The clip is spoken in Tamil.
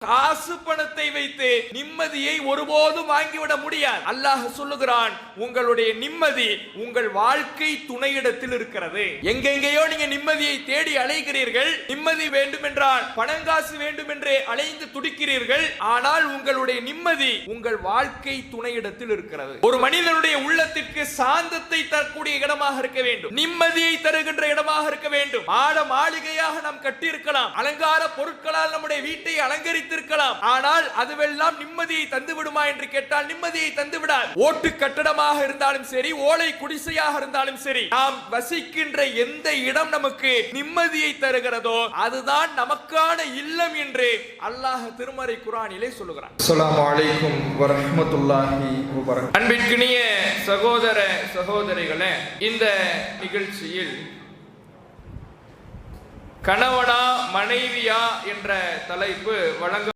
காசு பணத்தை வைத்து நிம்மதியை ஒருபோதும் வாங்கிவிட முடியாது. அல்லாஹ் சொல்லுகிறான், உங்களுடைய நிம்மதி உங்கள் வாழ்க்கை துணையிடத்தில் இருக்கிறது. எங்கெங்கேயோ நீங்க நிம்மதியை தேடி அலைகிறீர்கள். நிம்மதி வேண்டும் என்றால் பணங்காசு வேண்டும் என்றே அலைந்து துடிக்கிறீர்கள். ஆனால் உங்களுடைய நிம்மதி உங்கள் வாழ்க்கை துணையிடத்தில் இருக்கிறது. ஒரு மனிதனுடைய உள்ளத்திற்கு சாந்தத்தை தரக்கூடிய இடமாக இருக்க வேண்டும், நிம்மதியை தருகின்ற இடமாக இருக்க வேண்டும். ஆட மாளிகையாக நாம் கட்டியிருக்கலாம், அலங்கார பொருட்களால் நம்முடைய வீட்டை அலங்கரித்து இருக்கலாம். ஆனால் அதுவெல்லாம் நிம்மதியை தந்து விடுமா என்று கேட்டால் நிம்மதியை தந்து விடாது. ஓட்டு கட்டடமாக இருந்தாலும் சரி, ஓலை குடிசையாக இருந்தாலும் சரி, நாம் வசிக்கின்ற எந்த இடம் நமக்கு நிம்மதியை தருகிறதோ அதுதான் நமக்கான இல்லம் என்று அல்லாஹ் திருமறை குர்ஆனிலே சொல்லுகிறான். அஸ்ஸலாமு அலைக்கும் வரஹ்மத்துல்லாஹி வபரகாத்துஹு. அன்பிற்கினிய சகோதர சகோதரிகளே, இந்த நிகழ்ச்சியில் கணவனா மனைவியா என்ற தலைப்பு வழங்க